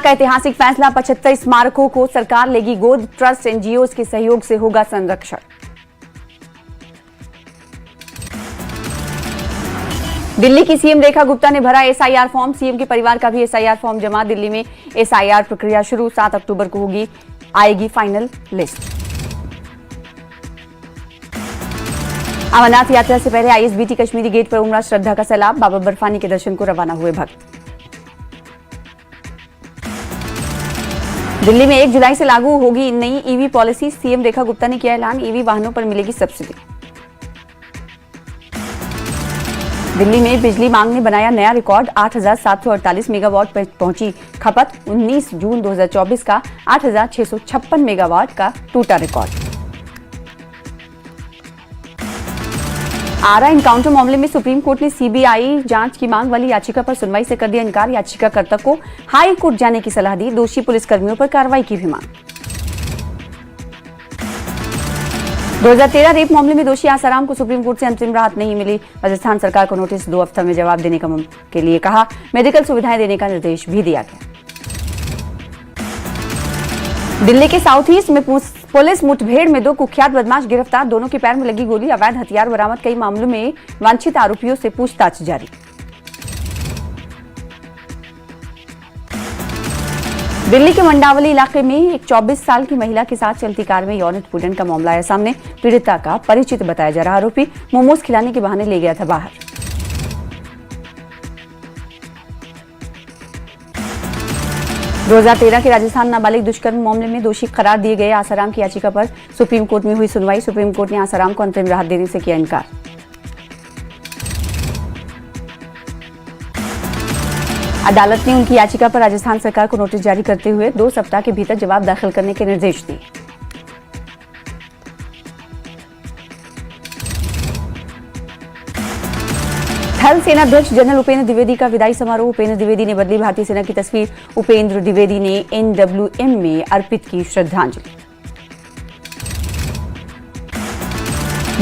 का ऐतिहासिक फैसला, 75 स्मारकों को सरकार लेगी गोद, ट्रस्ट एनजीओ के सहयोग से होगा संरक्षण। दिल्ली की सीएम रेखा गुप्ता ने भरा एसआईआर फॉर्म, सीएम के परिवार का भी एसआईआर फॉर्म जमा। दिल्ली में एसआईआर प्रक्रिया शुरू, 7 अक्टूबर को आएगी फाइनल लिस्ट। अमरनाथ यात्रा से पहले आईएसबीटी कश्मीरी गेट पर उमड़ा श्रद्धा का सैलाब, बाबा बर्फानी के दर्शन को रवाना हुए भक्त। दिल्ली में 1 जुलाई से लागू होगी नई EV policy, CM Rekha Gupta ने किया ऐलान, ईवी वाहनों पर मिलेगी सब्सिडी। दिल्ली में बिजली मांग ने बनाया नया रिकॉर्ड, 8,748 मेगावाट पर पहुंची खपत। 19 जून 2024 का 8,656 मेगावाट का टूटा रिकॉर्ड। आरा एनकाउंटर मामले में सुप्रीम कोर्ट ने सीबीआई जांच की मांग वाली याचिका पर सुनवाई से कर दिया इनकार, याचिकाकर्ता को हाई कोर्ट जाने की सलाह दी, दोषी पुलिसकर्मियों पर कार्रवाई की भी मांग। 2013 रेप मामले में दोषी आसाराम को सुप्रीम कोर्ट से अंतरिम राहत नहीं मिली, राजस्थान सरकार को नोटिस 2 हफ्ते में जवाब देने के लिए कहा, मेडिकल सुविधाएं देने का निर्देश भी दिया गया। दिल्ली के साउथ ईस्ट में पुलिस मुठभेड़ में 2 कुख्यात बदमाश गिरफ्तार, दोनों के पैर में लगी गोली, अवैध हथियार बरामद, कई मामलों में वांछित आरोपियों से पूछताछ जारी। दिल्ली के मंडावली इलाके में एक 24 साल की महिला के साथ चलती कार में यौन उत्पीड़न का मामला आया सामने, पीड़िता का परिचित बताया जा रहा आरोपी मोमोज खिलाने के बहाने ले गया था बाहर। दो 2013 के राजस्थान नाबालिग दुष्कर्म मामले में दोषी करार दिए गए आसाराम की याचिका पर सुप्रीम कोर्ट में हुई सुनवाई, सुप्रीम कोर्ट ने आसाराम को अंतरिम राहत देने से किया इनकार। अदालत ने उनकी याचिका पर राजस्थान सरकार को नोटिस जारी करते हुए 2 सप्ताह के भीतर जवाब दाखिल करने के निर्देश दिए। थल सेनाध्यक्ष जनरल उपेंद्र द्विवेदी का विदाई समारोह, उपेंद्र द्विवेदी ने बदली भारतीय सेना की तस्वीर, उपेंद्र द्विवेदी ने एनडब्ल्यूएम में अर्पित की श्रद्धांजलि।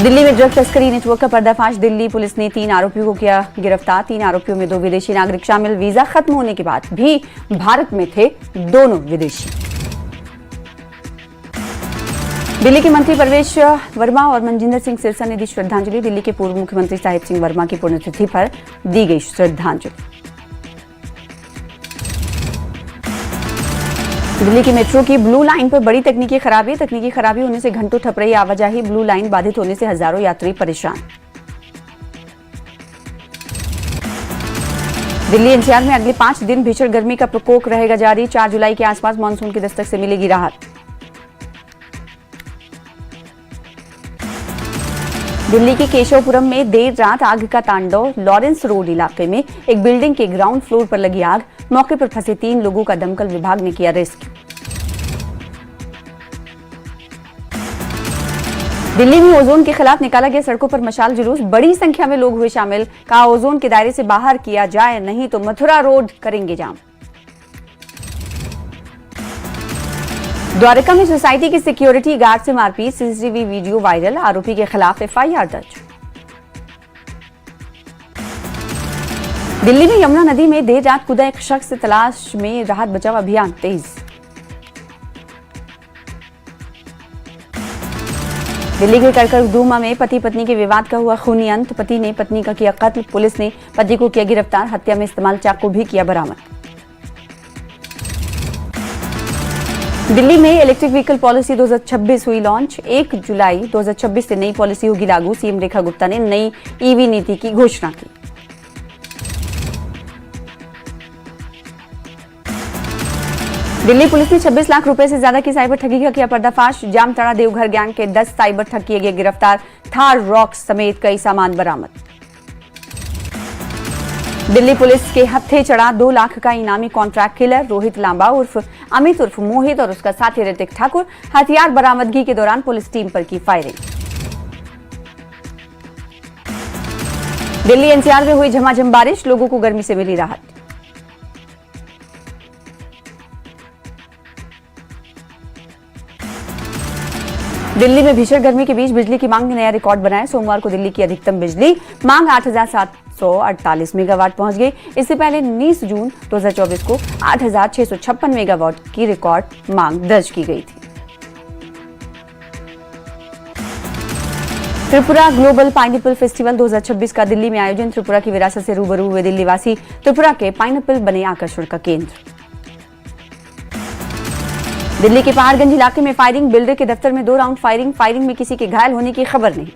दिल्ली में ड्रग तस्करी नेटवर्क का पर्दाफाश, दिल्ली पुलिस ने 3 आरोपियों को किया गिरफ्तार, 3 आरोपियों में 2 विदेशी नागरिक शामिल, वीजा खत्म होने के बाद भी भारत में थे दोनों विदेशी। दिल्ली के मंत्री परवेश वर्मा और मनजिंदर सिंह सिरसा ने दी श्रद्धांजलि, दिल्ली के पूर्व मुख्यमंत्री साहिब सिंह वर्मा की पुण्यतिथि पर दी गई श्रद्धांजलि। दिल्ली की मेट्रो की ब्लू लाइन पर बड़ी तकनीकी खराबी होने से घंटों ठप रही आवाजाही, ब्लू लाइन बाधित होने से हजारों यात्री परेशान। दिल्ली एनसीआर में अगले 5 दिन भीषण गर्मी का प्रकोप रहेगा जारी, 4 जुलाई के आसपास मानसून की दस्तक से मिलेगी राहत। दिल्ली के केशवपुरम में देर रात आग का तांडव, लॉरेंस रोड इलाके में एक बिल्डिंग के ग्राउंड फ्लोर पर लगी आग, मौके पर फंसे 3 लोगों का दमकल विभाग ने किया रेस्क्यू। दिल्ली में ओजोन के खिलाफ निकाला गया सड़कों पर मशाल जुलूस, बड़ी संख्या में लोग हुए शामिल, कहा ओजोन के दायरे से बाहर किया जाए नहीं तो मथुरा रोड करेंगे जाम। द्वारका में सोसाइटी के सिक्योरिटी गार्ड से मारपीट, सीसीटीवी वीडियो वायरल, आरोपी के खिलाफ एफआईआर दर्ज। दिल्ली में यमुना नदी में देर रात कूदा एक शख्स, तलाश में राहत बचाव अभियान तेज। दिल्ली के कड़कड़दूमा में पति पत्नी के विवाद का हुआ खूनी अंत, पति ने पत्नी का किया कत्ल, पुलिस ने पति को किया गिरफ्तार, हत्या में इस्तेमाल चाकू भी किया बरामद। दिल्ली में इलेक्ट्रिक व्हीकल पॉलिसी 2026 हुई लॉन्च, 1 जुलाई 2026 से नई पॉलिसी होगी लागू, सीएम रेखा गुप्ता ने नई ईवी नीति की घोषणा की। दिल्ली पुलिस ने 26 लाख रुपए से ज्यादा की साइबर ठगी का किया पर्दाफाश, जामताड़ा देवघर गैंग के 10 साइबर ठग किए गए गिरफ्तार, थार रॉक्स समेत कई सामान बरामद। दिल्ली पुलिस के हत्थे चढ़ा 2 लाख का इनामी कॉन्ट्रैक्ट किलर, रोहित लांबा उर्फ अमित उर्फ मोहित और उसका साथी ऋतिक ठाकुर, हथियार बरामदगी के दौरान पुलिस टीम पर की फायरिंग। दिल्ली एनसीआर में हुई झमाझम बारिश, लोगों को गर्मी से मिली राहत। दिल्ली में भीषण गर्मी के बीच बिजली की मांग ने नया रिकॉर्ड बनाया, सोमवार को दिल्ली की अधिकतम बिजली मांग 848 मेगावाट पहुंच गई। इससे पहले 19 जून 2024 को 8,656 मेगावाट की रिकॉर्ड मांग दर्ज की गई थी। त्रिपुरा ग्लोबल पाइनएप्पल फेस्टिवल 2026 का दिल्ली में आयोजन। त्रिपुरा की विरासत से रूबरू हुए दिल्ली वासी त्रिपुरा के पाइनएप्पल बने आकर्षण का केंद्र। दिल्ली के पहाड़गंज इलाके में फायरिंग, बिल्डर के दफ्तर में 2 राउंड फायरिंग में किसी के घायल होने की खबर नहीं।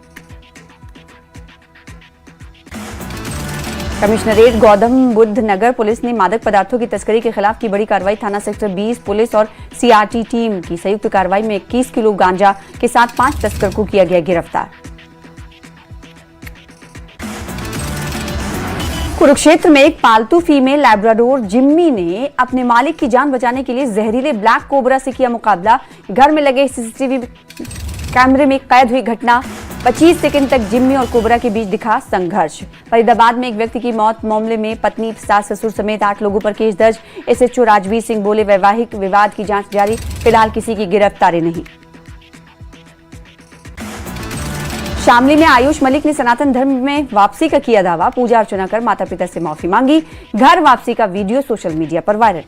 कमिश्नरेट गौतम बुद्ध नगर पुलिस ने मादक पदार्थों की तस्करी के खिलाफ की बड़ी कार्रवाई। थाना सेक्टर 20 पुलिस और सीआरटी टीम की संयुक्त कार्रवाई में 21 किलो गांजा के साथ 5 तस्कर को किया गया गिरफ्तार। कुरुक्षेत्र में एक पालतू फीमेल लैब्राडोर जिम्मी ने अपने मालिक की जान बचाने के लिए जहरीले ब्लैक कोबरा से किया मुकाबला। घर में लगे सीसीटीवी कैमरे में कैद हुई घटना। 25 सेकंड तक जिम्मी और कोबरा के बीच दिखा संघर्ष। फरीदाबाद में एक व्यक्ति की मौत मामले में पत्नी, सास, ससुर समेत 8 लोगों पर केस दर्ज। एसएचओ राजवीर सिंह बोले, वैवाहिक विवाद की जांच जारी, फिलहाल किसी की गिरफ्तारी नहीं। शामली में आयुष मलिक ने सनातन धर्म में वापसी का किया दावा। पूजा अर्चना कर माता पिता से माफी मांगी। घर वापसी का वीडियो सोशल मीडिया पर वायरल।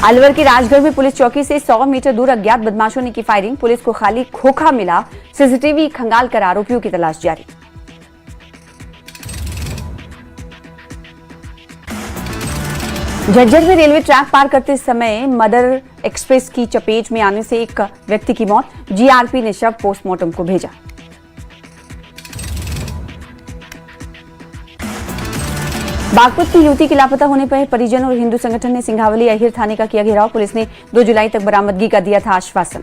अलवर के राजगढ़ में पुलिस चौकी से 100 मीटर दूर अज्ञात बदमाशों ने की फायरिंग। पुलिस को खाली खोखा मिला। सीसीटीवी खंगाल कर आरोपियों की तलाश जारी। झज्जर में रेलवे ट्रैक पार करते समय मदर एक्सप्रेस की चपेट में आने से एक व्यक्ति की मौत। जीआरपी ने शव पोस्टमार्टम को भेजा। बागपत की युवती के लापता होने पर परिजन और हिंदू संगठन ने सिंघावली अहिर थाने का किया घेराव। पुलिस ने 2 जुलाई तक बरामदगी का दिया था आश्वासन।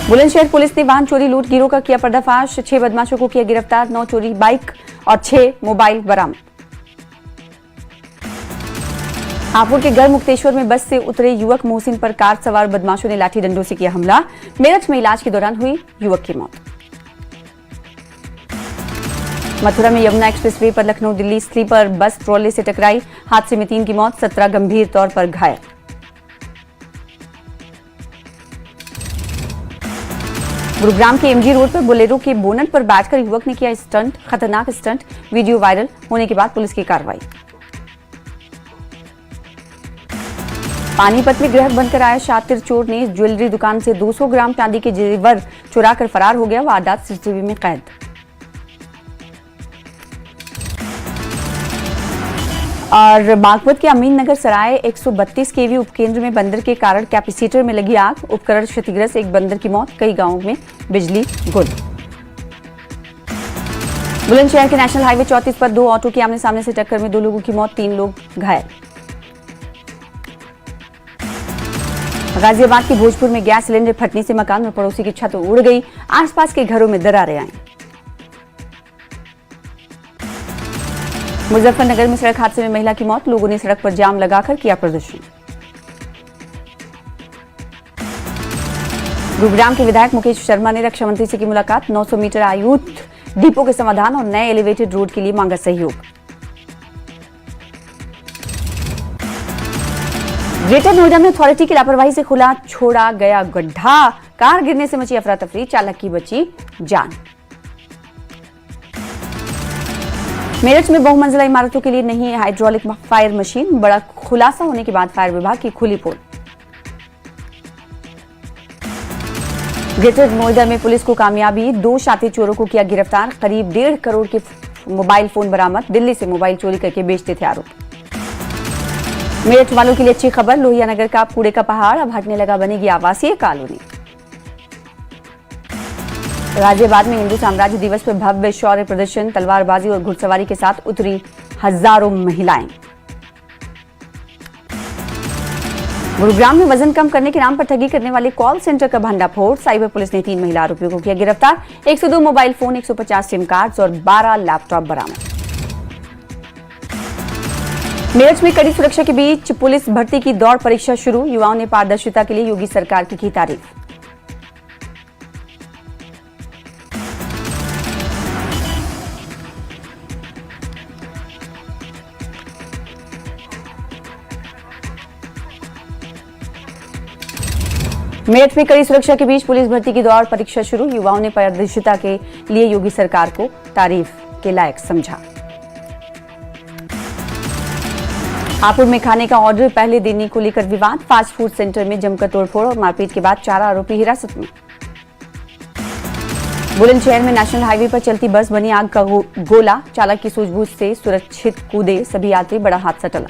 बुलंदशहर पुलिस ने वाहन चोरी लूट गिरोह का किया पर्दाफाश। 6 बदमाशों को किया गिरफ्तार। 9 चोरी बाइक और 6 मोबाइल बरामद। हापुड़ के गढ़ मुक्तेश्वर में बस से उतरे युवक मोहसिन पर कार सवार बदमाशों ने लाठी डंडों से किया हमला। मेरठ में इलाज के दौरान हुई युवक की मौत। मथुरा में यमुना एक्सप्रेसवे पर Lucknow Delhi sleeper bus trolley से टकराई। हादसे में 3 की मौत, 17 गंभीर तौर पर घायल। गुरुग्राम के एमजी रोड पर बोलेरो के बोनट पर बैठकर युवक ने किया स्टंट। खतरनाक स्टंट, वीडियो वायरल होने के बाद पुलिस की कार्रवाई। पानीपत में ग्राहक बनकर आया शातिर चोर ने ज्वेलरी दुकान से 200 ग्राम चांदी के जेवर चुराकर फरार हो गया। वारदात सीसीटीवी में कैद। और बागपत के अमीन नगर सराय 132 केवी उपकेंद्र में बंदर के कारण कैपेसिटर में लगी आग। उपकरण क्षतिग्रस्त, एक बंदर की मौत। कई गांवों में बिजली गुल। बुलंदशहर के नेशनल हाईवे 34 पर 2 ऑटो की आमने सामने से टक्कर में 2 लोगों की मौत, 3 लोग घायल। गाजियाबाद के भोजपुर में गैस सिलेंडर फटने से मकान में पड़ोसी की छत उड़ गई। आसपास के घरों में दरारें आई। मुजफ्फरनगर में सड़क हादसे में महिला की मौत। लोगों ने सड़क पर जाम लगाकर किया प्रदर्शन। गुरुग्राम के विधायक मुकेश शर्मा ने रक्षा मंत्री से की मुलाकात। 900 मीटर आयुध डिपो के समाधान और नए एलिवेटेड रोड के लिए मांगा सहयोग। ग्रेटर नोएडा में अथॉरिटी की लापरवाही से खुला छोड़ा गया गड्ढा। कार गिरने से मची अफरा तफरी, चालक की बची जान। मेरठ में बहुमंजिला इमारतों के लिए नहीं हाइड्रोलिक फायर मशीन। बड़ा खुलासा होने के बाद फायर विभाग की खुली पोल। ग्रेटर नोएडा में पुलिस को कामयाबी, 2 शातिर चोरों को किया गिरफ्तार। करीब 1.5 करोड़ के मोबाइल फोन बरामद। दिल्ली से मोबाइल चोरी करके बेचते थे आरोपी। मेरठ वालों के लिए अच्छी खबर, लोहिया नगर का कूड़े का पहाड़ अब हटने लगा, बनेगी आवासीय कॉलोनी। गाजियाबाद में हिंदू साम्राज्य दिवस पर भव्य शौर्य प्रदर्शन, तलवारबाजी और घुड़सवारी के साथ उतरी हजारों महिलाएं। गुरुग्राम में वजन कम करने के नाम पर ठगी करने वाले कॉल सेंटर का भंडाफोड़। साइबर पुलिस ने 3 महिला आरोपियों को किया गिरफ्तार। 102 मोबाइल फोन, 150 सिम कार्ड्स और 12 लैपटॉप बरामद। मेरठ में कड़ी सुरक्षा के बीच पुलिस भर्ती की दौड़ परीक्षा शुरू। युवाओं ने पारदर्शिता के लिए योगी सरकार की तारीफ। मेरठ में कड़ी सुरक्षा के बीच पुलिस भर्ती की दौड़, परीक्षा शुरू। युवाओं ने पारदर्शिता के लिए योगी सरकार को तारीफ के लायक समझा। हापुड़ में खाने का ऑर्डर पहले देने को लेकर विवाद, फास्ट फूड सेंटर में जमकर तोड़फोड़ और मारपीट के बाद 4 आरोपी हिरासत में। बुलंदशहर में नेशनल हाईवे पर चलती बस बनी आग का गोला, चालक की सूझबूझ से सुरक्षित कूदे सभी यात्री, बड़ा हादसा टला।